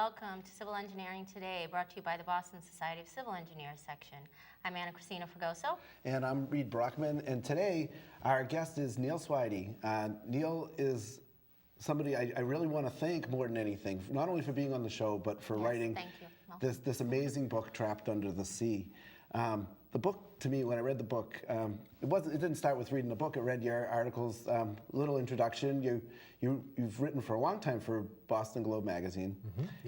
welcome to Civil Engineering Today, brought to you by the Boston Society of Civil Engineers section. I'm Cristina Fragoso. And I'm Brockman, and today our guest is Neil Swidey. Neil is somebody I really want to thank more than anything, not only for being on the show, but for writing this amazing book, Trapped Under the Sea. The book, to me, when I read the book, it didn't start with reading the book. It read your articles, little introduction. You've written for a long time for Boston Globe magazine,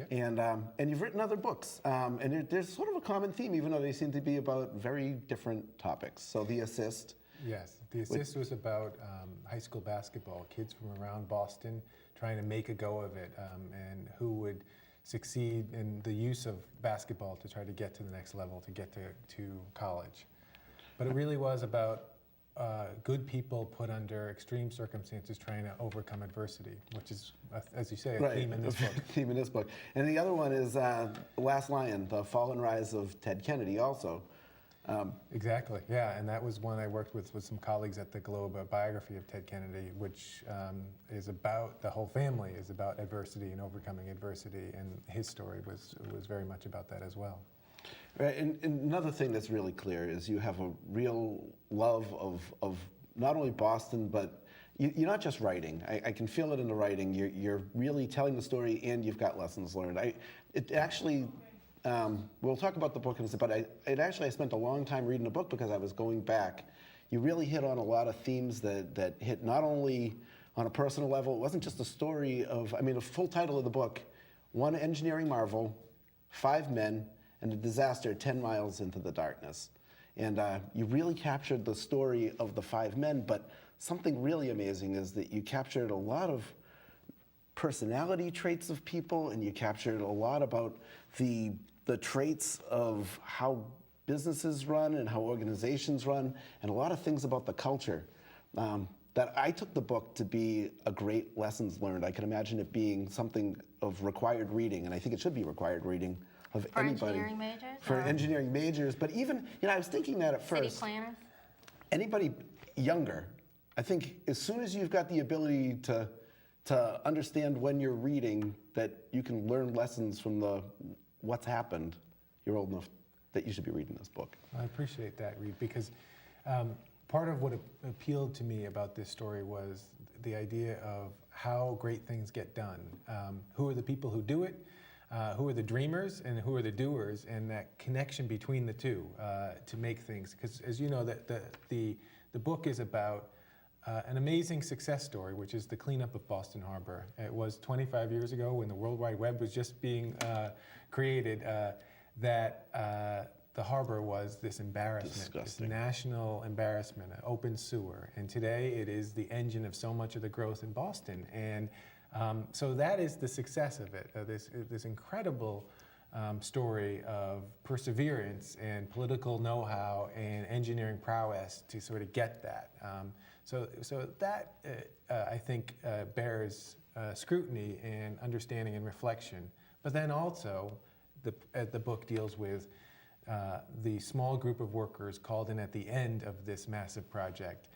and you've written other books. And there's sort of a common theme, even though they seem to be about very different topics. So The Assist. Yes, The Assist was about high school basketball, kids from around Boston trying to make a go of it, and who would succeed in the use of basketball to try to get to the next level, to get to college. But it really was about good people put under extreme circumstances trying to overcome adversity, which is, as you say, a theme in this book. Theme in this book. And the other one is Last Lion, The Fall and Rise of Ted Kennedy also. Exactly, yeah, and that was one I worked with some colleagues at the Globe, a biography of Ted Kennedy, which is about, the whole family is about adversity and overcoming adversity, and his story was very much about that as well. Right, and another thing that's really clear is you have a real love of not only Boston, but you're not just writing. I can feel it in the writing. You're really telling the story, and you've got lessons learned. It actually. We'll talk about the book in a second, but I spent a long time reading the book because I was going back. You really hit on a lot of themes that hit not only on a personal level. It wasn't just a story of, the full title of the book, One Engineering Marvel, 5 Men, and a Disaster 10 Miles into the Darkness. And you really captured the story of the 5 men, but something really amazing is that you captured a lot of personality traits of people, and you captured a lot about the traits of how businesses run and how organizations run, and a lot of things about the culture. That I took the book to be a great lessons learned. I can imagine it being something of required reading, and I think it should be required reading of anybody. For engineering majors? For engineering majors, but even, I was thinking that at first. City planners? Anybody younger, I think as soon as you've got the ability to understand when you're reading, that you can learn lessons from what's happened, you're old enough that you should be reading this book. I appreciate that, Reed, because part of what appealed to me about this story was the idea of how great things get done. Who are the people who do it? Who are the dreamers and who are the doers? And that connection between the two to make things. Because as you know, the book is about an amazing success story, which is the cleanup of Boston Harbor. It was 25 years ago when the World Wide Web was just being created that the harbor was this embarrassment, this national embarrassment, an open sewer. And today it is the engine of so much of the growth in Boston. And so that is the success of it, this incredible story of perseverance and political know-how and engineering prowess to sort of get that. So that, I think, bears scrutiny and understanding and reflection. But then also, the book deals with the small group of workers called in at the end of this massive project,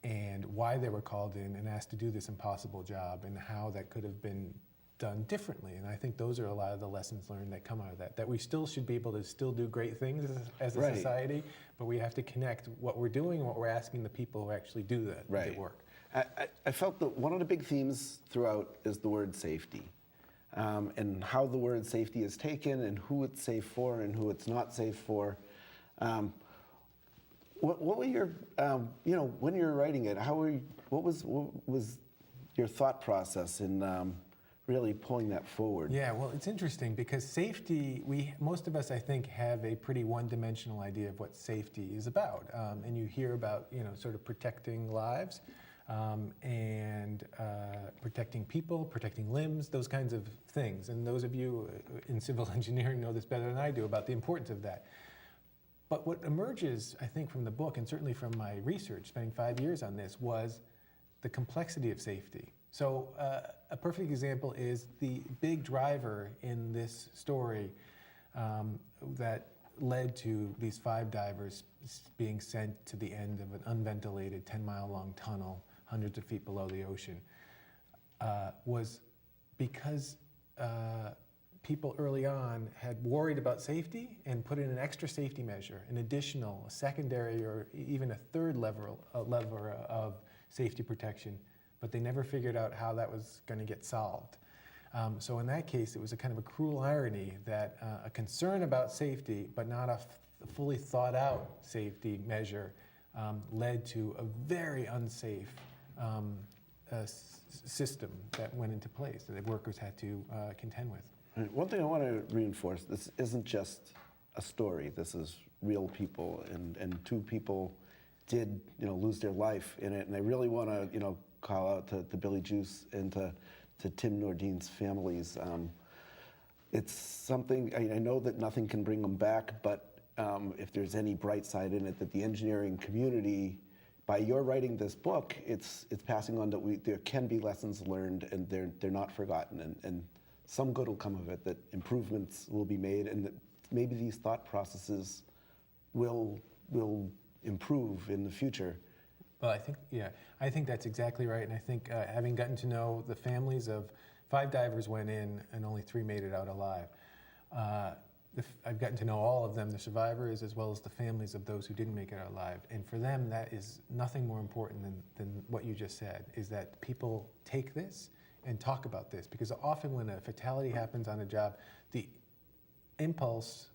and why they were called in and asked to do this impossible job, and how that could have been done differently. And I think those are a lot of the lessons learned that come out of that we still should be able to still do great things as a society, but we have to connect what we're doing and what we're asking the people who actually do the work. I felt that one of the big themes throughout is the word safety, and how the word safety is taken, and who it's safe for and who it's not safe for. What were your, when you were writing it, what was your thought process in really pulling that forward? Yeah, well, it's interesting because safety, most of us, I think, have a pretty one-dimensional idea of what safety is about. And you hear about, sort of protecting lives and protecting people, protecting limbs, those kinds of things. And those of you in civil engineering know this better than I do about the importance of that. But what emerges, I think, from the book, and certainly from my research, spending 5 years on this, was the complexity of safety. So a perfect example is the big driver in this story that led to these 5 divers being sent to the end of an unventilated 10-mile-long tunnel, hundreds of feet below the ocean, was because people early on had worried about safety and put in an extra safety measure, an additional, a secondary, or even a third level of safety protection, but they never figured out how that was going to get solved. So in that case, it was a kind of a cruel irony that a concern about safety, but not a fully thought out safety measure, led to a very unsafe system that went into place that the workers had to contend with. One thing I want to reinforce, this isn't just a story. This is real people, and two people did, lose their life in it. And I really want to, call out to Billy Juice and to Tim Nordine's families. It's something, I know that nothing can bring them back, but if there's any bright side in it, that the engineering community, by your writing this book, it's passing on that there can be lessons learned, and they're not forgotten, and some good will come of it, that improvements will be made, and that maybe these thought processes will improve in the future. Well, I think that's exactly right. And I think having gotten to know the families of 5 divers went in and only 3 made it out alive. I've gotten to know all of them, the survivors, as well as the families of those who didn't make it out alive. And for them, that is nothing more important than what you just said, is that people take this and talk about this. Because often when a fatality happens on a job, the impulse,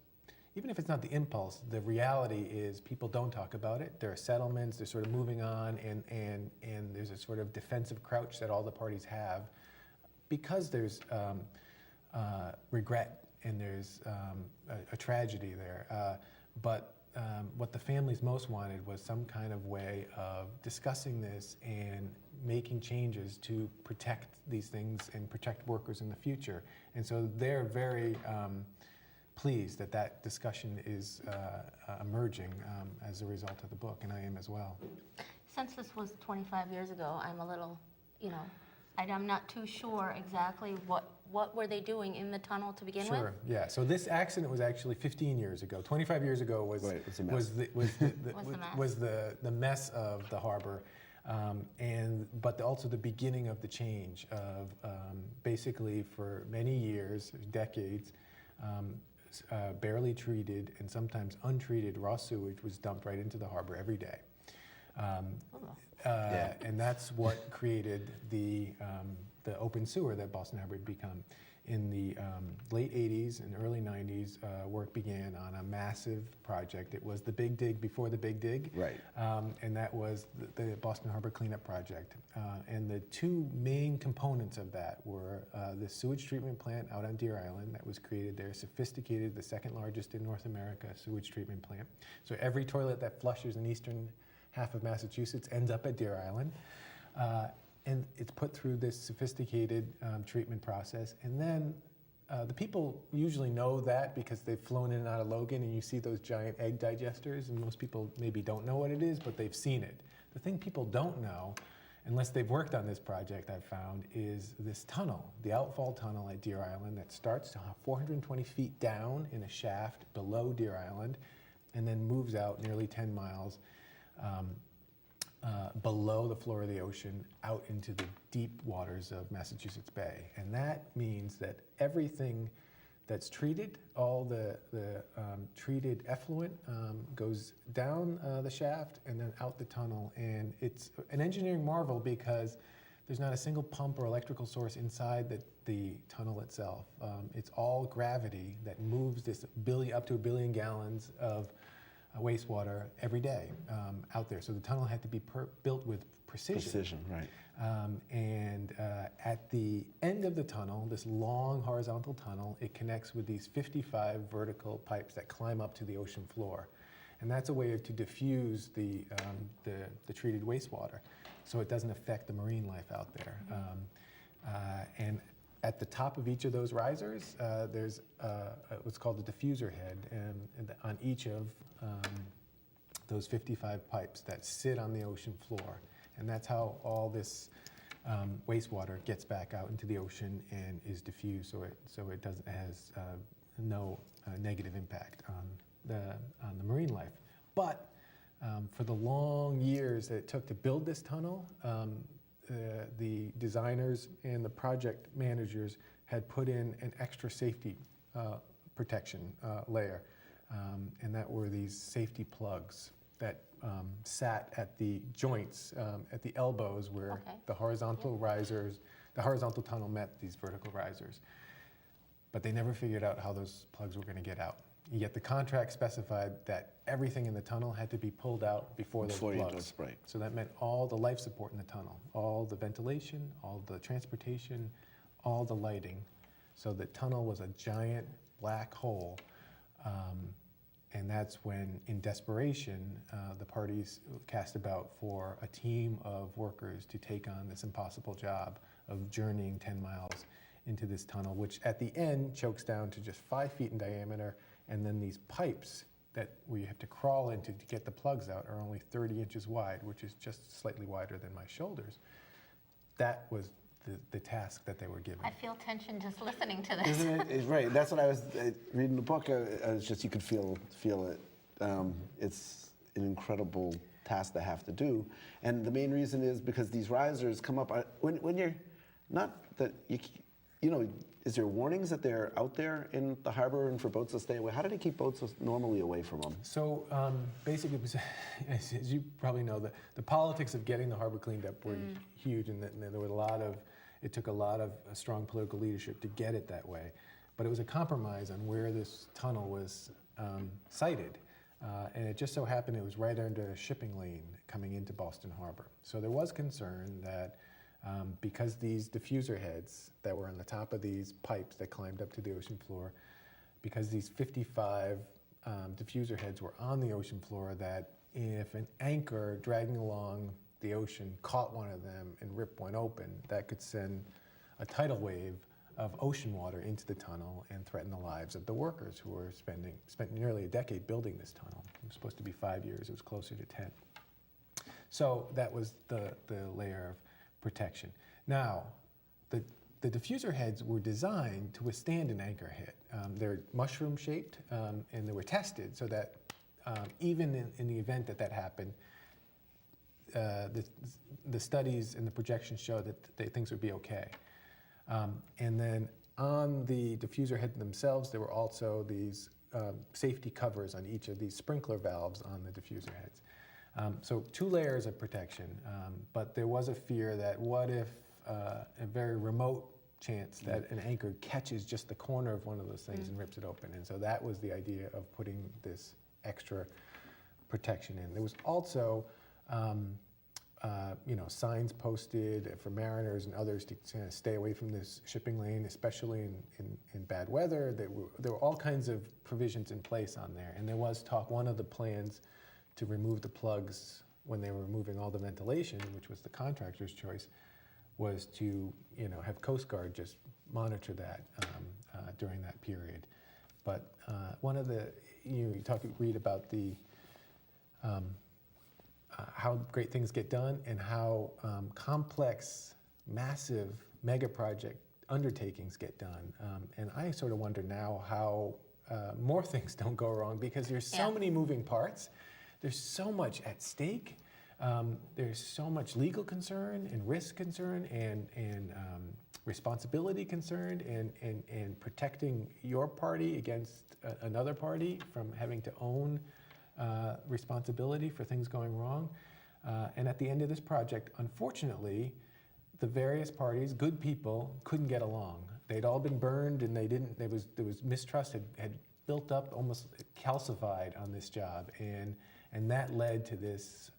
even if it's not the impulse, the reality is people don't talk about it. There are settlements, they're sort of moving on, and there's a sort of defensive crouch that all the parties have because there's regret and there's a tragedy there. But what the families most wanted was some kind of way of discussing this and making changes to protect these things and protect workers in the future. And so they're very pleased that that discussion is emerging as a result of the book, and I am as well. Since this was 25 years ago, I'm a little, I'm not too sure exactly what were they doing in the tunnel to begin with? Sure, yeah. So this accident was actually 15 years ago. 25 years ago was the mess of the harbor, but also the beginning of the change of basically for many years, decades, barely treated and sometimes untreated raw sewage was dumped right into the harbor every day. And that's what created the open sewer that Boston Harbor had become. In the late 80s and early 90s, work began on a massive project. It was the Big Dig before the Big Dig. Right. And that was the Boston Harbor Cleanup Project. And the 2 main components of that were the sewage treatment plant out on Deer Island that was created there, sophisticated, the 2nd largest in North America sewage treatment plant. So every toilet that flushes in eastern half of Massachusetts ends up at Deer Island. And it's put through this sophisticated treatment process. And then the people usually know that because they've flown in and out of Logan and you see those giant egg digesters, and most people maybe don't know what it is, but they've seen it. The thing people don't know, unless they've worked on this project, I've found, is this tunnel, the Outfall Tunnel at Deer Island that starts 420 feet down in a shaft below Deer Island and then moves out nearly 10 miles below the floor of the ocean out into the deep waters of Massachusetts Bay. And that means that everything that's treated, all the treated effluent goes down the shaft and then out the tunnel. And it's an engineering marvel because there's not a single pump or electrical source inside the tunnel itself. It's all gravity that moves this up to 1 billion gallons of wastewater every day out there. So the tunnel had to be built with precision. Precision, right. And at the end of the tunnel, this long horizontal tunnel, it connects with these 55 vertical pipes that climb up to the ocean floor. And that's a way to diffuse the treated wastewater so it doesn't affect the marine life out there. And at the top of each of those risers, there's what's called a diffuser head, and on each of those 55 pipes that sit on the ocean floor. And that's how all this wastewater gets back out into the ocean and is diffused, so it has no negative impact on the marine life. But for the long years that it took to build this tunnel, the designers and the project managers had put in an extra safety protection layer, and that were these safety plugs that sat at the joints, at the elbows where Okay. the horizontal risers, the horizontal tunnel met these vertical risers. But they never figured out how those plugs were going to get out. Yet the contract specified that everything in the tunnel had to be pulled out before those Before you do plugs. it, right. So that meant all the life support in the tunnel, all the ventilation, all the transportation, all the lighting. So the tunnel was a giant black hole. And that's when, in desperation, the parties cast about for a team of workers to take on this impossible job of journeying 10 miles into this tunnel, which at the end chokes down to just 5 feet in diameter, and then these pipes that where you have to crawl into to get the plugs out are only 30 inches wide, which is just slightly wider than my shoulders. That was the task that they were given. I feel tension just listening to this. Isn't it? Right. That's what I was reading the book. I was just, you could feel it. It's an incredible task to have to do, and the main reason is because these risers come up when you're not that you know. Is there warnings that they're out there in the harbor and for boats to stay away? How do they keep boats normally away from them? So basically, as you probably know, the politics of getting the harbor cleaned up were huge, and there was it took a lot of strong political leadership to get it that way. But it was a compromise on where this tunnel was sited. And it just so happened it was right under a shipping lane coming into Boston Harbor. So there was concern that because these diffuser heads that were on the top of these pipes that climbed up to the ocean floor, because these 55 diffuser heads were on the ocean floor, that if an anchor dragging along the ocean caught one of them and ripped one open, that could send a tidal wave of ocean water into the tunnel and threaten the lives of the workers who were spent nearly a decade building this tunnel. It was supposed to be 5 years, it was closer to 10. So that was the layer of protection. Now, the diffuser heads were designed to withstand an anchor hit. They're mushroom shaped, and they were tested so that even in the event that happened, the studies and the projections show that things would be okay. And then on the diffuser head themselves, there were also these safety covers on each of these sprinkler valves on the diffuser heads. So 2 layers of protection, but there was a fear that what if a very remote chance that an anchor catches just the corner of one of those things and rips it open. And so that was the idea of putting this extra protection in. There was also signs posted for mariners and others to stay away from this shipping lane, especially in bad weather. There were all kinds of provisions in place on there. And there was talk, one of the plans to remove the plugs when they were removing all the ventilation, which was the contractor's choice, was to have Coast Guard just monitor that during that period. But one of the, read about the how great things get done and how complex, massive mega project undertakings get done. And I sort of wonder now how more things don't go wrong, because there's so many moving parts. There's so much at stake. There's so much legal concern and risk concern and responsibility concern and protecting your party against another party from having to own responsibility for things going wrong. And at the end of this project, unfortunately, the various parties, good people, couldn't get along. They'd all been burned, and there was mistrust had built up, almost calcified on this job, and that led to this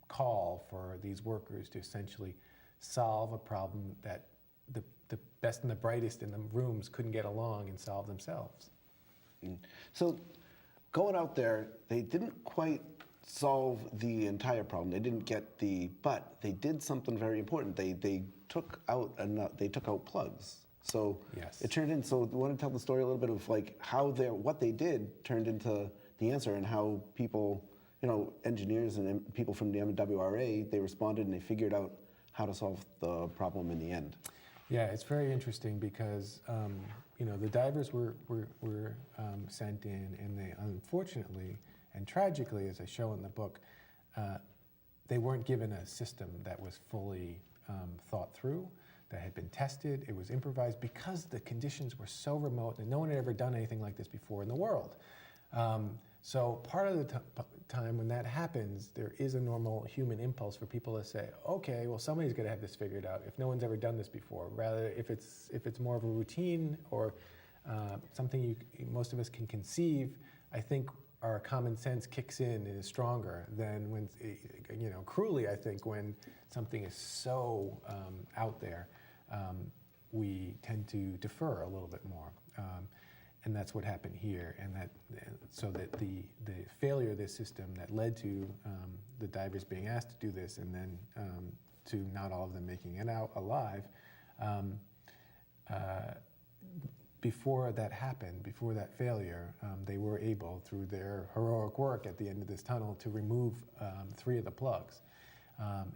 call for these workers to essentially solve a problem that the best and the brightest in the rooms couldn't get along and solve themselves. So going out there, they didn't quite solve the entire problem. They didn't get but they did something very important. They took out plugs. So yes. It turned in. So I want to tell the story a little bit of like how what they did turned into the answer, and how people, engineers and people from the MWRA, they responded and they figured out how to solve the problem in the end. Yeah, it's very interesting because the divers were sent in, and they unfortunately and tragically, as I show in the book, they weren't given a system that was fully thought through. that had been tested. It was improvised because the conditions were so remote and no one had ever done anything like this before in the world. So part of the time when that happens, there is a normal human impulse for people to say, okay, well, somebody's going to have this figured out if no one's ever done this before. Rather, if it's more of a routine or something most of us can conceive, I think our common sense kicks in and is stronger than when, cruelly, I think, when something is so out there, we tend to defer a little bit more. And that's what happened here, so that the failure of this system that led to the divers being asked to do this, and then to not all of them making it out alive. Before that happened, before that failure, they were able, through their heroic work at the end of this tunnel, to remove 3 of the plugs,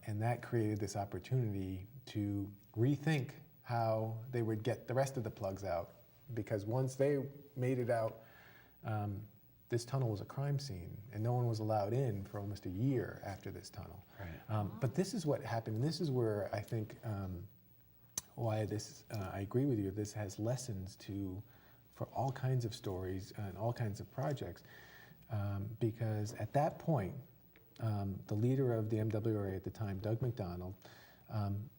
and that created this opportunity to rethink how they would get the rest of the plugs out. Because once they made it out, this tunnel was a crime scene, and no one was allowed in for almost a year after this tunnel. Right. But this is what happened, and this is where I think why this, I agree with you, this has lessons for all kinds of stories and all kinds of projects, because at that point, the leader of the MWRA at the time, Doug McDonald,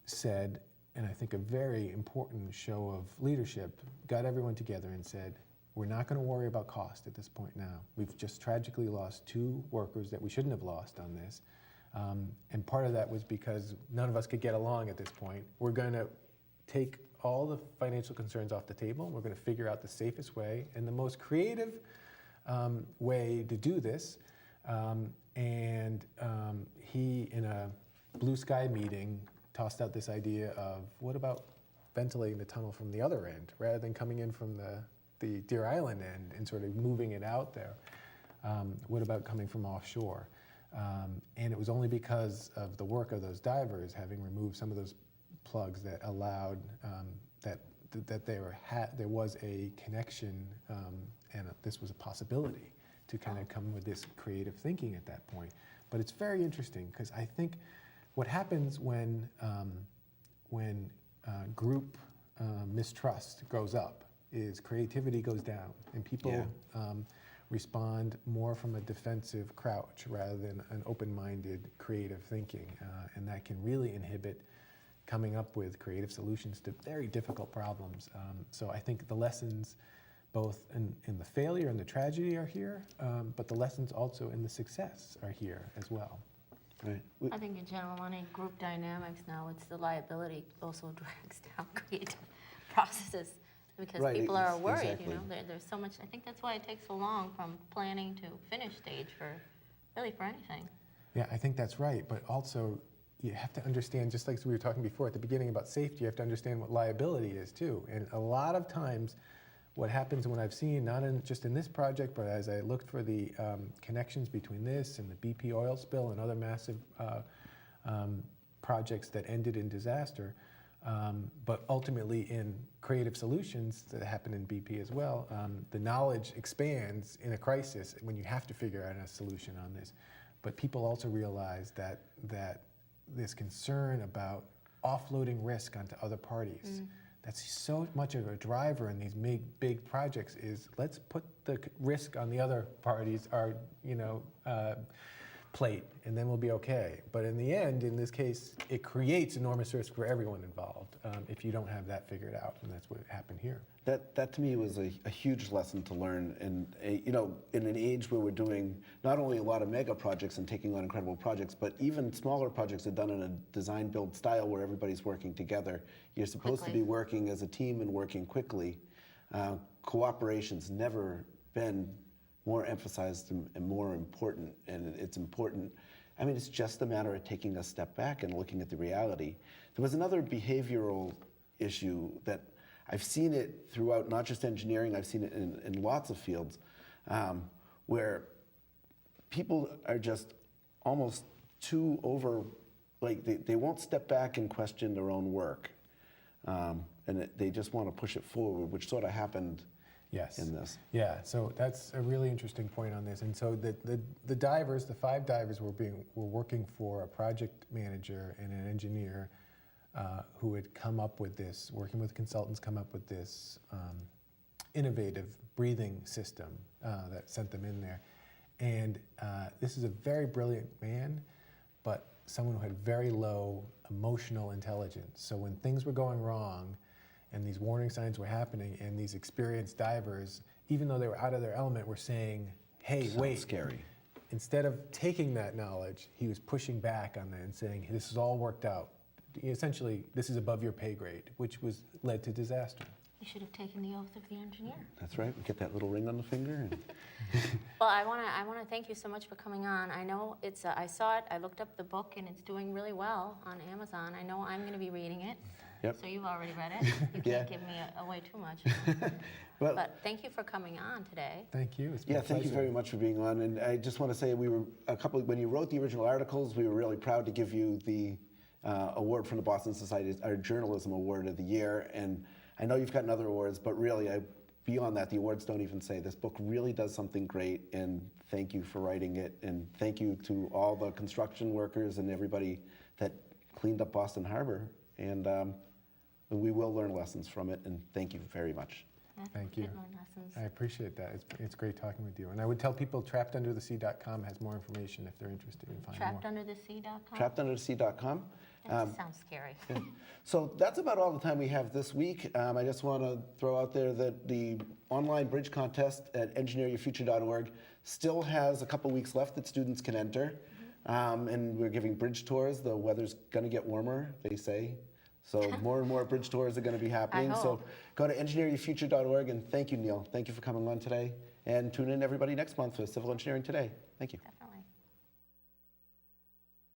said, and I think a very important show of leadership, got everyone together and said, we're not going to worry about cost at this point now. We've just tragically lost 2 workers that we shouldn't have lost on this. And part of that was because none of us could get along at this point. We're going to take all the financial concerns off the table. We're going to figure out the safest way and the most creative way to do this. He, in a blue sky meeting, tossed out this idea of, what about ventilating the tunnel from the other end rather than coming in from the Deer Island end and sort of moving it out there? What about coming from offshore? And it was only because of the work of those divers, having removed some of those plugs, that allowed that there was a connection, and this was a possibility to kind of come with this creative thinking at that point. But it's very interesting, because I think what happens when group mistrust goes up is creativity goes down, and people respond more from a defensive crouch rather than an open-minded creative thinking, and that can really inhibit coming up with creative solutions to very difficult problems. So I think the lessons both in the failure and the tragedy are here, but the lessons also in the success are here as well. Right. I think in general, any group dynamics now, it's the liability also drags down creative processes, because Right, people are worried, exactly. There's so much, I think that's why it takes so long from planning to finish stage for anything. Yeah, I think that's right, but also you have to understand, just like we were talking before at the beginning about safety, you have to understand what liability is too. And a lot of times what happens when I've seen, not just in this project, but as I looked for the connections between this and the BP oil spill and other massive projects that ended in disaster, but ultimately in creative solutions that happen in BP as well, the knowledge expands in a crisis when you have to figure out a solution on this. But people also realize that this concern about offloading risk onto other parties, that's so much of a driver in these big projects, is let's put the risk on the other parties, our plate, and then we'll be okay. But in the end, in this case, it creates enormous risk for everyone involved if you don't have that figured out, and that's what happened here. That to me was a huge lesson to learn, and in an age where we're doing not only a lot of mega projects and taking on incredible projects, but even smaller projects are done in a design build style where everybody's working together. You're supposed to be working as a team and working quickly. Cooperation's never been more emphasized and more important, and it's important. I mean, it's just a matter of taking a step back and looking at the reality. There was another behavioral issue that I've seen it throughout, not just engineering, I've seen it in lots of fields, where people are just almost too they won't step back and question their own work. And they just want to push it forward, which sort of happened in this. Yeah, so that's a really interesting point on this. And so the divers, the 5 divers were working for a project manager and an engineer who had come up with this, working with consultants, come up with this innovative breathing system that sent them in there. And this is a very brilliant man, but someone who had very low emotional intelligence. So when things were going wrong and these warning signs were happening and these experienced divers, even though they were out of their element, were saying, hey, Sounds wait. scary. Instead of taking that knowledge, he was pushing back on that and saying, this is all worked out. Essentially, this is above your pay grade, which led to disaster. You should have taken the oath of the engineer. That's right. We get that little ring on the finger. And Well, I want to thank you so much for coming on. I know it's, I saw it, I looked up the book, and it's doing really well on Amazon. I know I'm going to be reading it. Yep. So you've already read it. You Yeah. can't give me away too much. well, But thank you for coming on today. Thank you. It's been yeah, a thank you pleasure. very much for being on. And I just want to say when you wrote the original articles, we were really proud to give you the award from the Boston Society, our Journalism Award of the Year. And I know you've gotten other awards, but really, beyond that, the awards don't even say. This book really does something great, and thank you for writing it. And thank you to all the construction workers and everybody that cleaned up Boston Harbor. And we will learn lessons from it, and thank you very much. Thank you. Good learn lessons. I appreciate that. It's great talking with you. And I would tell people trappedunderthesea.com has more information if they're interested in finding more. TrappedUnderTheSea.com? TrappedUnderTheSea.com. That sounds scary. So that's about all the time we have this week. I just want to throw out there that the online bridge contest at engineeryourfuture.org still has a couple weeks left that students can enter. And we're giving bridge tours. The weather's going to get warmer, they say. So more and more bridge tours are going to be happening. So hope. go to engineeryourfuture.org. And thank you, Neil. Thank you for coming on today. And tune in, everybody, next month for Civil Engineering Today. Thank you.